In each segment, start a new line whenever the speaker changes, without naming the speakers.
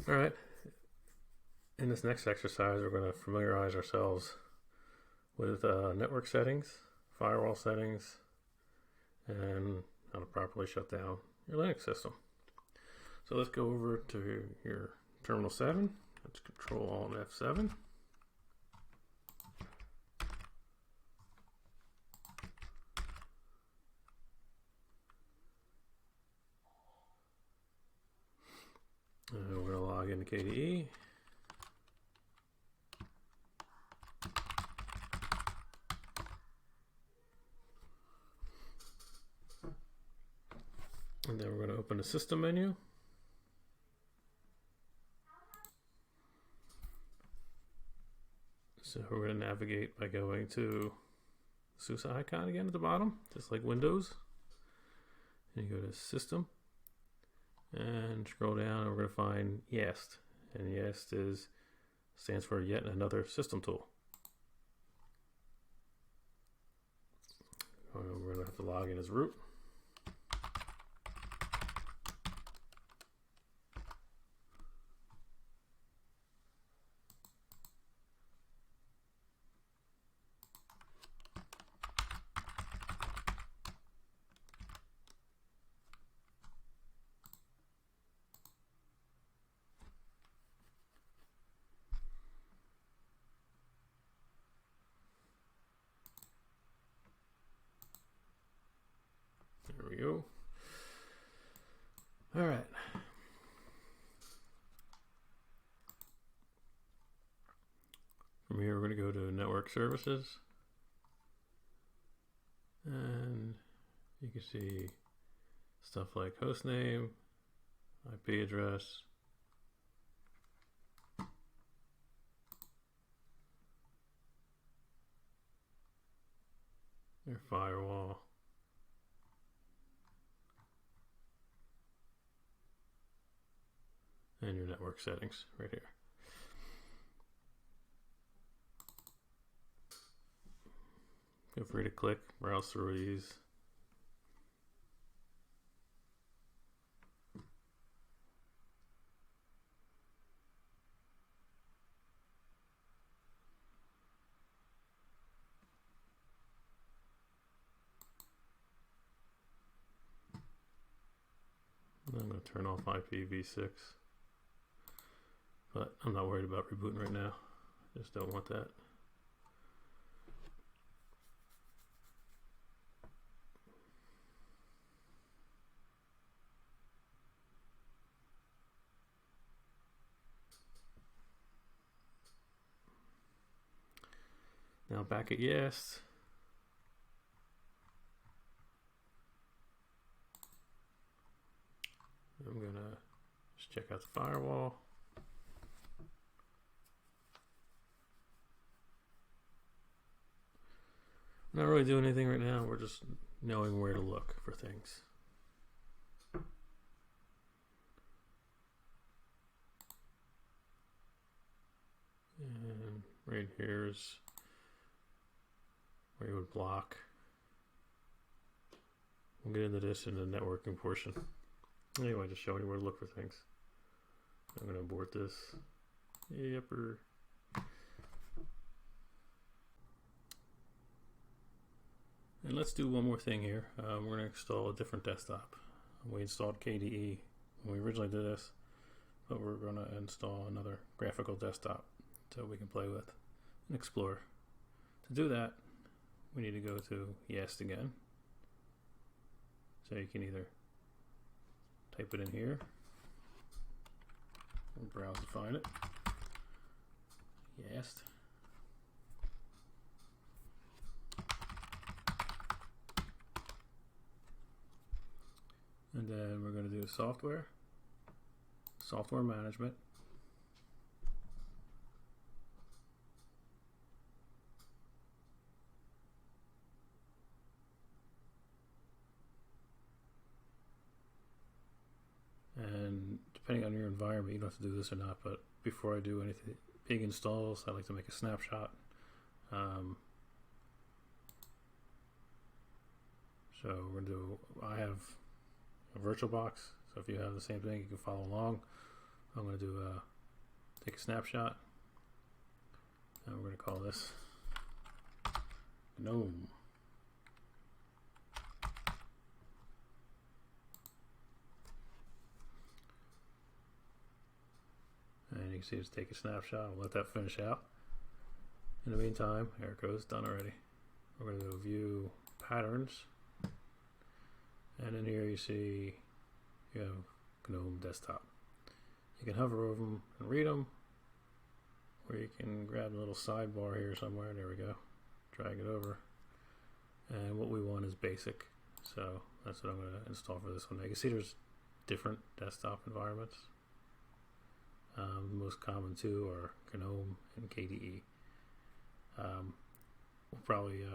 All right, in this next exercise, we're going to familiarize ourselves with network settings, firewall settings, and how to properly shut down your Linux system. So let's go over to your Terminal 7. Let's Control Alt F7. We're going to log into KDE. And then we're going to open the system menu. So we're going to navigate by going to the SUSE icon again at the bottom, just like Windows. And you go to System and scroll down, and we're going to find YAST. And YAST stands for Yet Another System Tool. We're going to have to log in as root. There we go. All right. From here, we're going to go to Network Services. And you can see stuff like hostname, IP address, your firewall, and your network settings right here. Feel free to click, browse through these. I'm going to turn off IPv6, but I'm not worried about rebooting right now. I just don't want that. Now back at YAST. I'm going to just check out the firewall. Not really doing anything right now. We're just knowing where to look for things. And right here is where you would block. We'll get into this in the networking portion. Anyway, just showing you where to look for things. I'm going to abort this. Yepper. And let's do one more thing here. We're going to install a different desktop. We installed KDE when we originally did this, but we're going to install another graphical desktop so we can play with and explore. To do that, we need to go to YAST again. So you can either type it in here and browse to find it. YAST. And then we're going to do software management. And depending on your environment, you don't have to do this or not, but before I do anything big installs, I like to make a snapshot. So we're going to do, I have a VirtualBox, so if you have the same thing, you can follow along. I'm going to do take a snapshot, and we're going to call this GNOME. And you can see it's take a snapshot. We'll let that finish out. In the meantime, there it goes, done already. We're going to go view patterns, and in here you see you have GNOME desktop. You can hover over them and read them, or you can grab a little sidebar here somewhere. There we go. Drag it over, and what we want is basic, so that's what I'm going to install for this one. You can see there's different desktop environments. The most common two are GNOME and KDE. We'll probably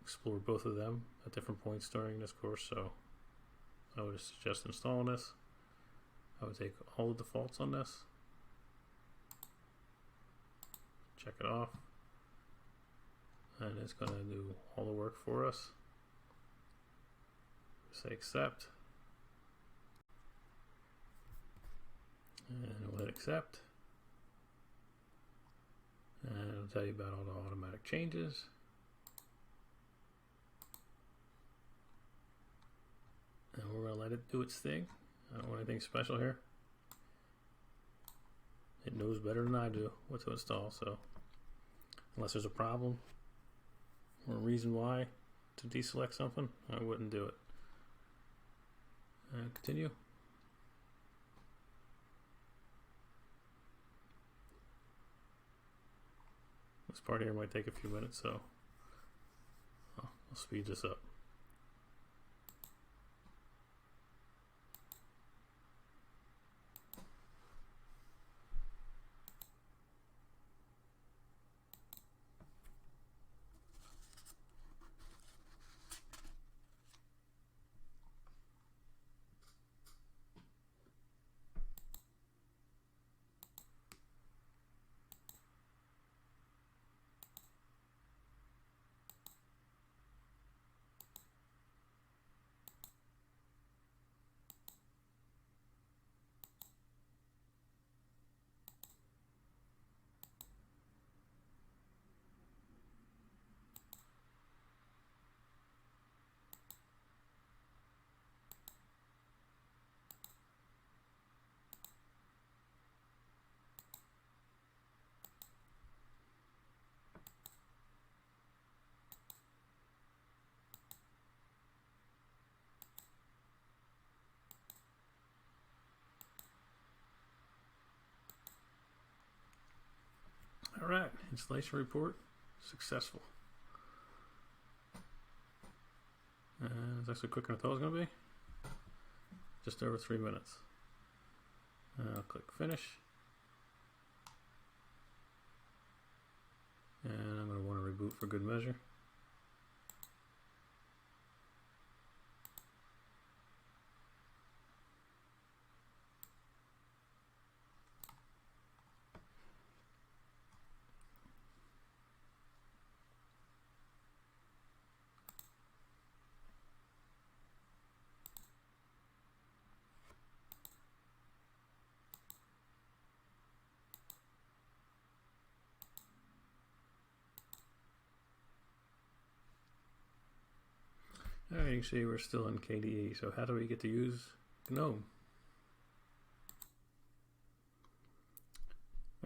explore both of them at different points during this course, so I would suggest installing this. I would take all the defaults on this, check it off, and it's going to do all the work for us. Say accept, and we'll hit accept, and it'll tell you about all the automatic changes. And we're going to let it do its thing. I don't want anything special here. It knows better than I do what to install, so unless there's a problem or a reason why to deselect something, I wouldn't do it. And continue. This part here might take a few minutes, so I'll speed this up. Alright, installation report successful. And it's actually quicker than I thought it was going to be. Just over 3 minutes. I'll click finish. And I'm going to want to reboot for good measure. Alright, you can see we're still in KDE, so how do we get to use GNOME?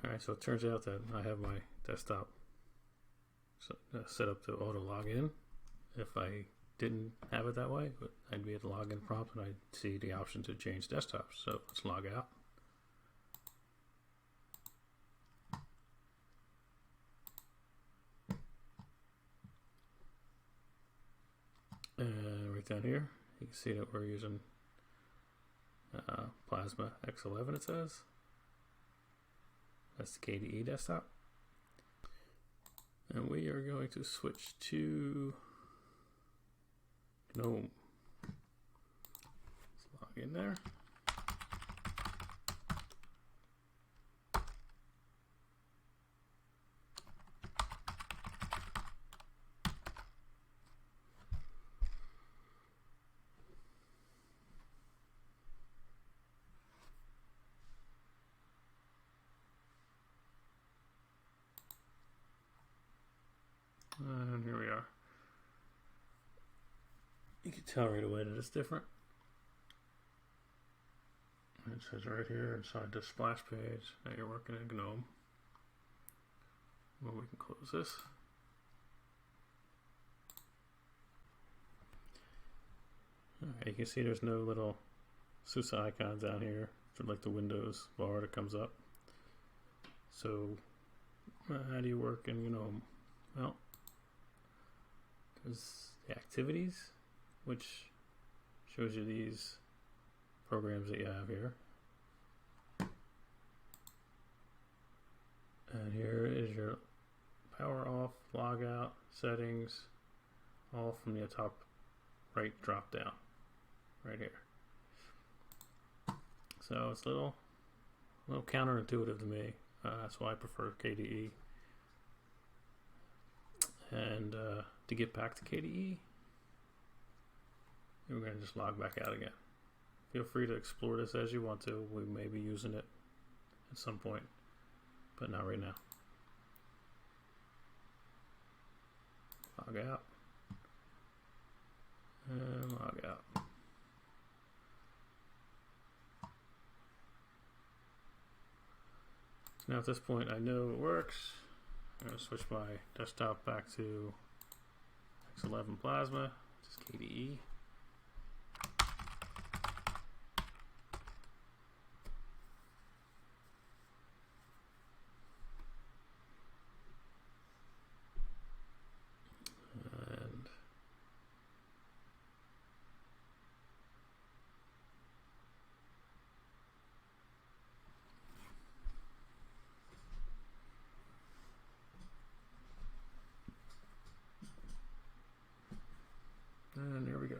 Alright, so it turns out that I have my desktop set up to auto log in. If I didn't have it that way, I'd be at the login prompt and I'd see the option to change desktops. So let's log out. And right down here, you can see that we're using Plasma X11, it says. That's the KDE desktop. And we are going to switch to GNOME. Let's log in there. And here we are. You can tell right away that it's different. It says right here inside the splash page that you're working in GNOME. Well, we can close this. Alright, you can see there's no little SUSE icons down here for like the Windows bar that comes up. So, how do you work in GNOME? Well, there's the activities, which shows you these programs that you have here. And here is your power off, log out, settings, all from the top right drop down, right here. So it's a little counterintuitive to me. That's why I prefer KDE. And to get back to KDE, we're going to just log back out again. Feel free to explore this as you want to. We may be using it at some point, but not right now. Log out. And log out. So now at this point I know it works. I'm going to switch my desktop back to X11 Plasma, which is KDE. And there we go.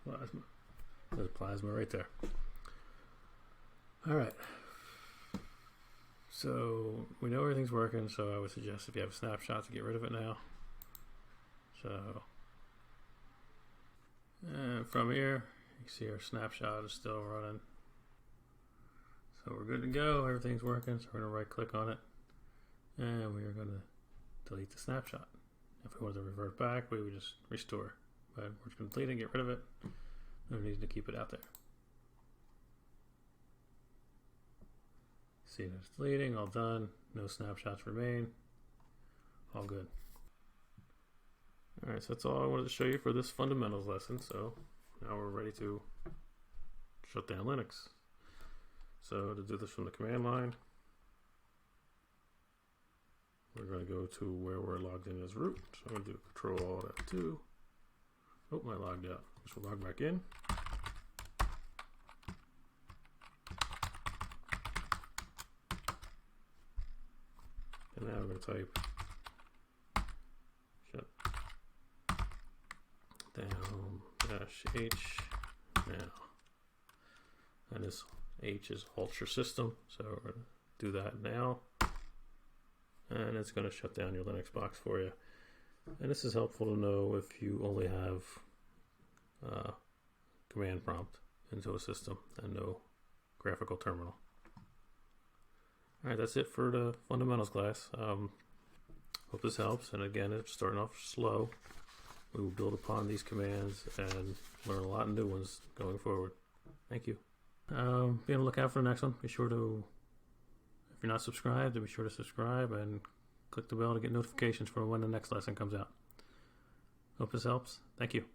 Plasma. There's plasma right there. Alright. So we know everything's working, so I would suggest if you have a snapshot to get rid of it now. So and from here, you see our snapshot is still running. So we're good to go. Everything's working. So we're going to right click on it. And we are going to delete the snapshot. If we want to revert back, we would just restore. But we're just going to delete it, get rid of it. No need to keep it out there. See that it's deleting, all done. No snapshots remain. All good. Alright, so that's all I wanted to show you for this fundamentals lesson. So now we're ready to shut down Linux. So to do this from the command line, we're going to go to where we're logged in as root. So I'm going to do Control-Alt-F2. Oh, I logged out. So we'll log back in. And now I'm going to type shut down -H now. And this H is halt your system. So we're going to do that now. And it's going to shut down your Linux box for you. And this is helpful to know if you only have command prompt into a system and no graphical terminal. Alright, that's it for the fundamentals class. Hope this helps. And again, it's starting off slow. We will build upon these commands and learn a lot of new ones going forward. Thank you. Be on the lookout for the next one. Be sure to, if you're not subscribed, be sure to subscribe and click the bell to get notifications for when the next lesson comes out. Hope this helps. Thank you.